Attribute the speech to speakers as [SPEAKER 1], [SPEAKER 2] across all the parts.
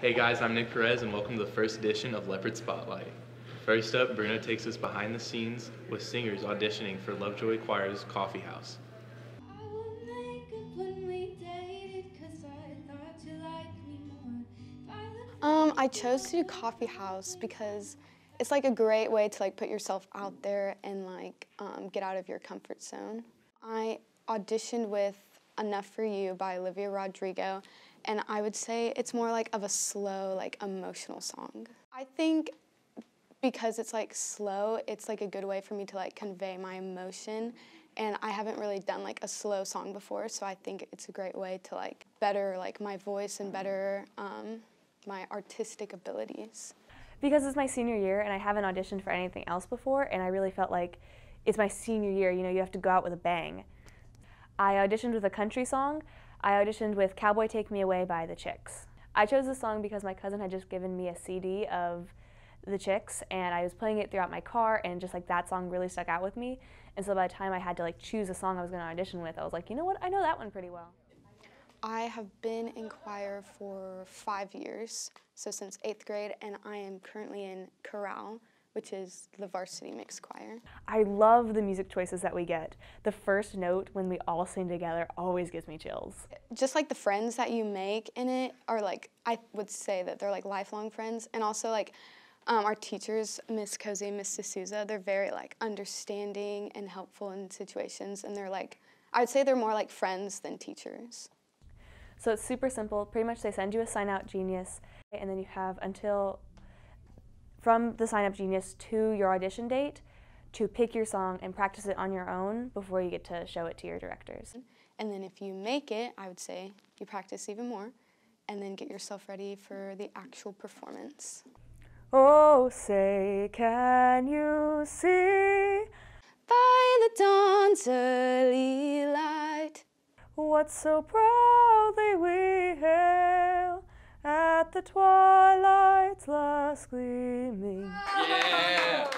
[SPEAKER 1] Hey guys, I'm Nick Perez and welcome to the first edition of Leopard Spotlight. First up, Bruno takes us behind the scenes with singers auditioning for Lovejoy Choir's Coffee House.
[SPEAKER 2] I chose to do Coffee House because it's like a great way to put yourself out there and get out of your comfort zone. I auditioned with Enough for You by Olivia Rodrigo, and I would say it's more of a slow, emotional song. I think because it's slow, it's a good way for me to convey my emotion, and I haven't really done a slow song before, so I think it's a great way to better my voice and better my artistic abilities.
[SPEAKER 3] Because it's my senior year and I haven't auditioned for anything else before, and I really felt like it's my senior year, you have to go out with a bang. I auditioned with a country song. I auditioned with Cowboy Take Me Away by The Chicks. I chose this song because my cousin had just given me a CD of The Chicks, and I was playing it throughout my car, and just that song really stuck out with me. And so by the time I had to choose a song I was going to audition with, I was like, you know what, I know that one pretty well.
[SPEAKER 2] I have been in choir for 5 years, so since 8th grade, and I am currently in chorale, which is the varsity mixed choir.
[SPEAKER 3] I love the music choices that we get. The first note when we all sing together always gives me chills.
[SPEAKER 2] Just the friends that you make in it are I would say that they're lifelong friends, and also our teachers, Miss Cozy and Miss D'Souza, they're very understanding and helpful in situations, and they're I would say they're more friends than teachers.
[SPEAKER 3] So it's super simple. Pretty much they send you a sign-out genius, and then you have until from the sign-up genius to your audition date to pick your song and practice it on your own before you get to show it to your directors.
[SPEAKER 2] And then if you make it, I would say you practice even more and then get yourself ready for the actual performance.
[SPEAKER 3] Oh, say, can you see
[SPEAKER 2] by the dawn's early light
[SPEAKER 3] what so proudly we hail at the twilight's last gleaming?
[SPEAKER 1] Yeah!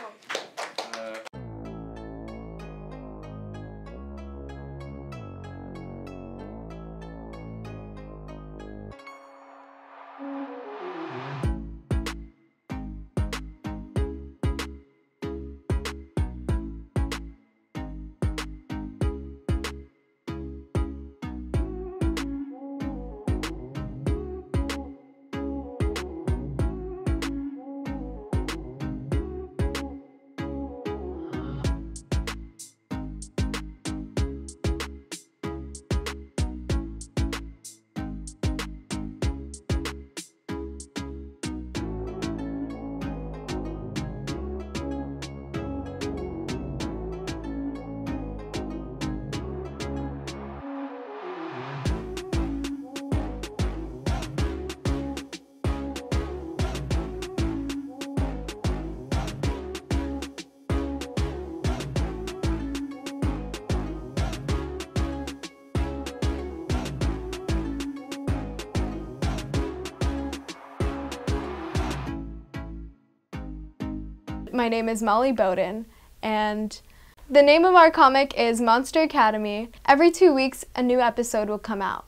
[SPEAKER 4] My name is Molly Bowden, and the name of our comic is Monster Academy. Every 2 weeks, a new episode will come out.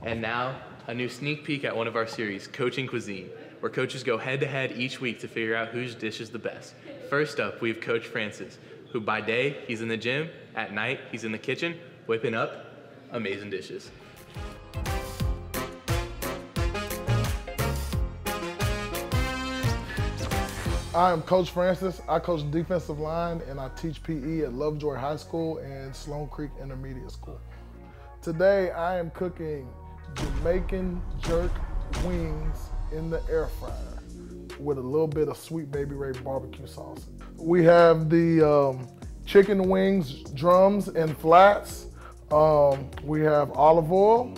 [SPEAKER 1] And now, a new sneak peek at one of our series, Coaching Cuisine, where coaches go head-to-head each week to figure out whose dish is the best. First up, we have Coach Francis, who by day, he's in the gym, at night, he's in the kitchen, whipping up amazing dishes.
[SPEAKER 5] I am Coach Francis. I coach defensive line and I teach PE at Lovejoy High School and Sloan Creek Intermediate School. Today I am cooking Jamaican jerk wings in the air fryer with a little bit of Sweet Baby Ray barbecue sauce. We have the chicken wings, drums and flats. We have olive oil,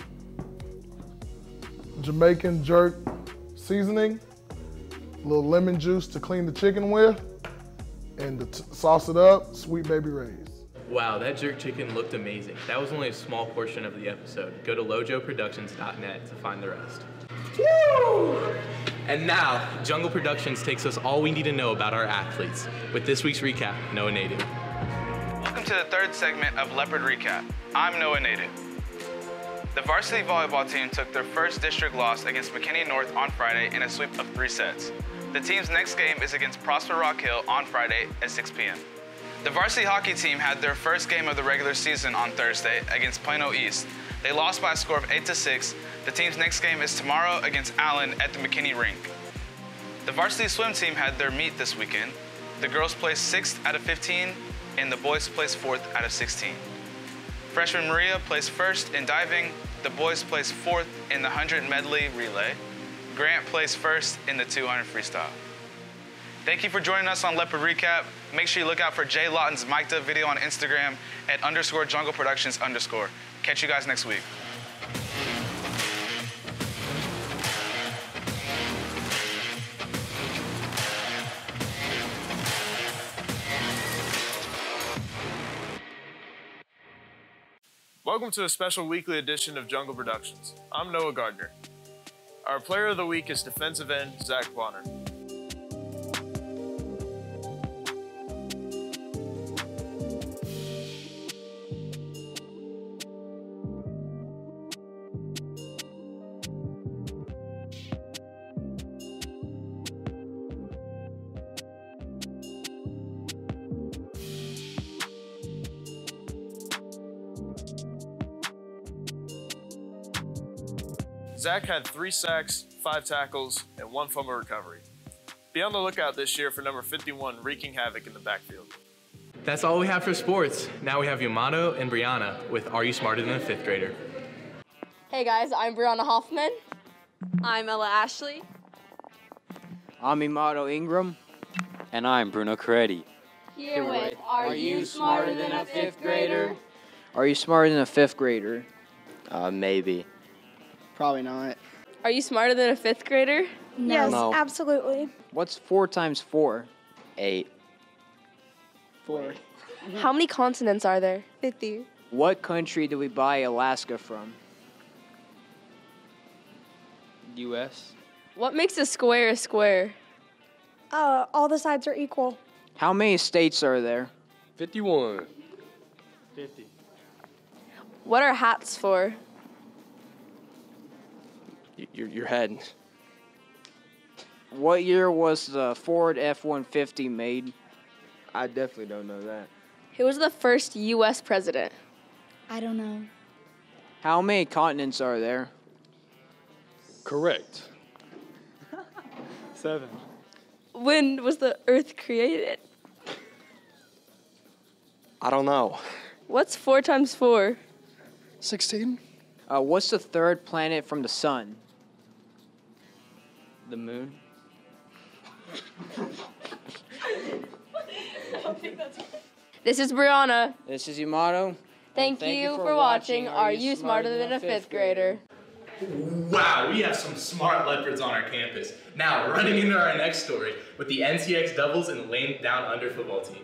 [SPEAKER 5] Jamaican jerk seasoning, a little lemon juice to clean the chicken with, and to sauce it up, Sweet Baby Ray's.
[SPEAKER 1] Wow, that jerk chicken looked amazing. That was only a small portion of the episode. Go to lojoproductions.net to find the rest. Woo! And now, Jungle Productions takes us all we need to know about our athletes with this week's recap, Noah Native.
[SPEAKER 6] Welcome to the third segment of Leopard Recap. I'm Noah Native. The varsity volleyball team took their first district loss against McKinney North on Friday in a sweep of 3 sets. The team's next game is against Prosper Rock Hill on Friday at 6 p.m. The varsity hockey team had their first game of the regular season on Thursday against Plano East. They lost by a score of 8-6. The team's next game is tomorrow against Allen at the McKinney Rink. The varsity swim team had their meet this weekend. The girls placed 6th out of 15, and the boys placed 4th out of 16. Freshman Maria placed 1st in diving. The boys placed 4th in the 100 medley relay. Grant placed 1st in the 200 freestyle. Thank you for joining us on Leopard Recap. Make sure you look out for Jay Lawton's mic'd up video on Instagram at _jungleproductions_. Catch you guys next week.
[SPEAKER 7] Welcome to a special weekly edition of Jungle Productions. I'm Noah Gardner. Our player of the week is defensive end Zach Bonner. Zach had 3 sacks, 5 tackles, and 1 fumble recovery. Be on the lookout this year for number 51 wreaking havoc in the backfield.
[SPEAKER 1] That's all we have for sports. Now we have Yamato and Brianna with Are You Smarter Than a Fifth Grader?
[SPEAKER 8] Hey guys, I'm Brianna Hoffman.
[SPEAKER 9] I'm Ella Ashley.
[SPEAKER 10] I'm Yamato Ingram.
[SPEAKER 11] And I'm Bruno Coretti.
[SPEAKER 8] Here with Are You Smarter Than a Fifth Grader?
[SPEAKER 10] Are you smarter than a 5th grader?
[SPEAKER 11] Maybe.
[SPEAKER 10] Probably not.
[SPEAKER 8] Are you smarter than a 5th grader?
[SPEAKER 4] Yes,
[SPEAKER 11] No.
[SPEAKER 4] absolutely.
[SPEAKER 10] What's 4 times 4?
[SPEAKER 11] 8.
[SPEAKER 10] 4.
[SPEAKER 8] How many continents are there?
[SPEAKER 4] 50.
[SPEAKER 10] What country do we buy Alaska from?
[SPEAKER 11] U.S.
[SPEAKER 8] What makes a square a square?
[SPEAKER 4] All the sides are equal.
[SPEAKER 10] How many states are there?
[SPEAKER 11] 51.
[SPEAKER 7] 50.
[SPEAKER 8] What are hats for?
[SPEAKER 11] Your head.
[SPEAKER 10] What year was the Ford F-150 made?
[SPEAKER 11] I definitely don't know that.
[SPEAKER 8] Who was the first U.S. president?
[SPEAKER 4] I don't know.
[SPEAKER 10] How many continents are there?
[SPEAKER 11] Correct. 7.
[SPEAKER 8] When was the Earth created?
[SPEAKER 11] I don't know.
[SPEAKER 8] What's 4 times 4?
[SPEAKER 5] 16?
[SPEAKER 10] What's the 3rd planet from the sun?
[SPEAKER 11] The moon.
[SPEAKER 8] This is Brianna.
[SPEAKER 10] This is Yamato.
[SPEAKER 8] Thank you for watching Are You Smarter Than a 5th Grader?
[SPEAKER 1] Wow, we have some smart leopards on our campus. Now, running into our next story with the NCX Devils and the Lane Down Under football team.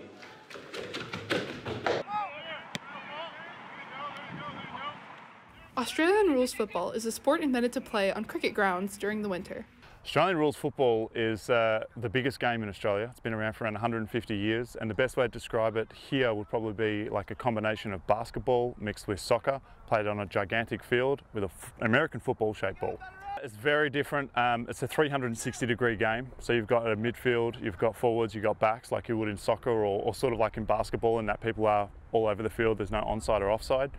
[SPEAKER 12] Australian rules football is a sport invented to play on cricket grounds during the winter.
[SPEAKER 13] Australian rules football is the biggest game in Australia. It's been around for around 150 years, and the best way to describe it here would probably be like a combination of basketball mixed with soccer, played on a gigantic field with an American football shaped ball. It's very different. It's a 360-degree game. So you've got a midfield, you've got forwards, you've got backs like you would in soccer or sort of like in basketball, in that people are all over the field. There's no onside or offside.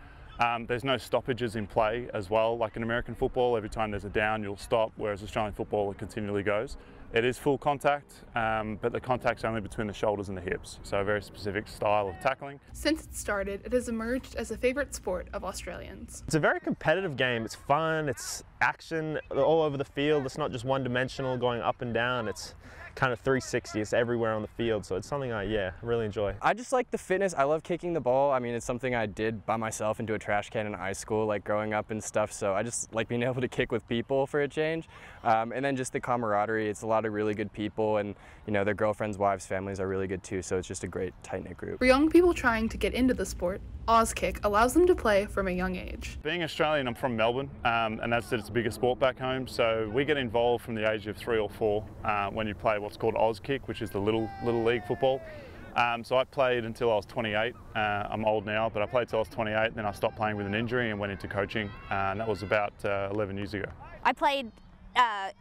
[SPEAKER 13] There's no stoppages in play as well. Like in American football, every time there's a down, you'll stop, whereas Australian football, it continually goes. It is full contact, but the contact's only between the shoulders and the hips, so a very specific style of tackling.
[SPEAKER 12] Since it started, it has emerged as a favorite sport of Australians.
[SPEAKER 14] It's a very competitive game. It's fun, it's action all over the field. It's not just one-dimensional going up and down. It's kind of 360. It's everywhere on the field, so it's something I really enjoy.
[SPEAKER 15] I just like the fitness. I love kicking the ball. I mean, it's something I did by myself into a trash can in high school, like growing up and stuff, so I just like being able to kick with people for a change. And then just the camaraderie. It's a lot of really good people, and you know, their girlfriends, wives, families are really good too, so it's just a great tight-knit group.
[SPEAKER 12] For young people trying to get into the sport, Auskick allows them to play from a young age.
[SPEAKER 13] Being Australian, I'm from Melbourne, and as I said, it's a bigger sport back home, so we get involved from the age of 3 or 4 when you play what's called Auskick, which is the little league football. So I played until I was 28. I'm old now, but I played till I was 28, then I stopped playing with an injury and went into coaching, and that was about 11 years ago.
[SPEAKER 16] I played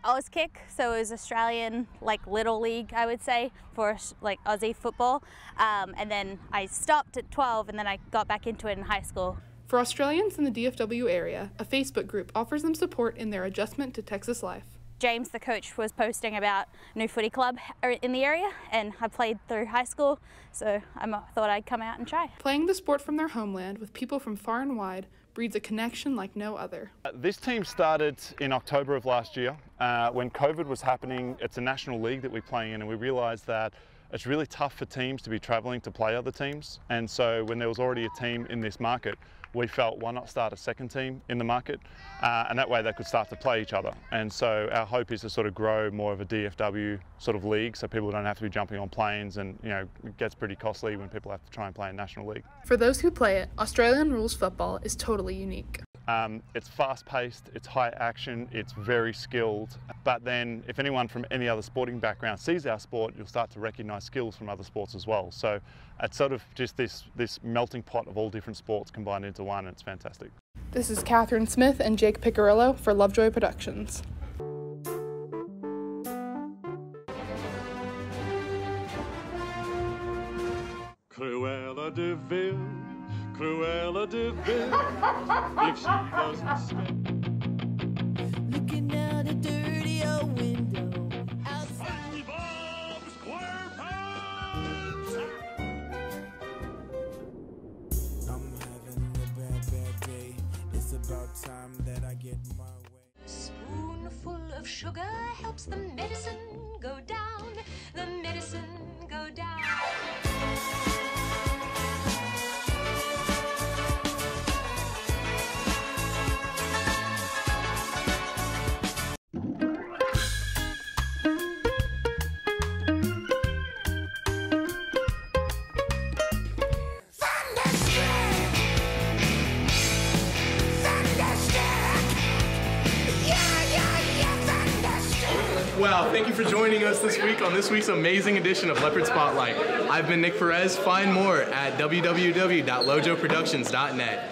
[SPEAKER 16] Auskick, so it was Australian, like Little League, I would say, for like Aussie football. And then I stopped at 12, and then I got back into it in high school.
[SPEAKER 12] For Australians in the DFW area, a Facebook group offers them support in their adjustment to Texas life.
[SPEAKER 16] James, the coach, was posting about a new footy club in the area, and I played through high school, so I thought I'd come out and try.
[SPEAKER 12] Playing the sport from their homeland with people from far and wide breeds a connection like no other.
[SPEAKER 13] This team started in October of last year. When COVID was happening, it's a national league that we play in, and we realised that it's really tough for teams to be travelling to play other teams. And so when there was already a team in this market, we felt, why not start a second team in the market? And that way they could start to play each other. And so our hope is to sort of grow more of a DFW sort of league, so people don't have to be jumping on planes, and it gets pretty costly when people have to try and play in National League.
[SPEAKER 12] For those who play it, Australian rules football is totally unique.
[SPEAKER 13] It's fast-paced, it's high action, it's very skilled, but then if anyone from any other sporting background sees our sport, you'll start to recognise skills from other sports as well. So it's sort of just this melting pot of all different sports combined into one, and it's fantastic.
[SPEAKER 12] This is Catherine Smith and Jake Picarillo for Lovejoy Productions.
[SPEAKER 17] Cruella de Vil, Cruella de Vil, if she doesn't spend.
[SPEAKER 18] Looking out a dirty old window outside.
[SPEAKER 19] I'm having a bad day. It's about time that I get my way.
[SPEAKER 18] A spoonful of sugar helps the medicine go down. The medicine go down.
[SPEAKER 1] Wow, thank you for joining us this week on this week's amazing edition of Leopard Spotlight. I've been Nick Perez. Find more at www.lojoproductions.net.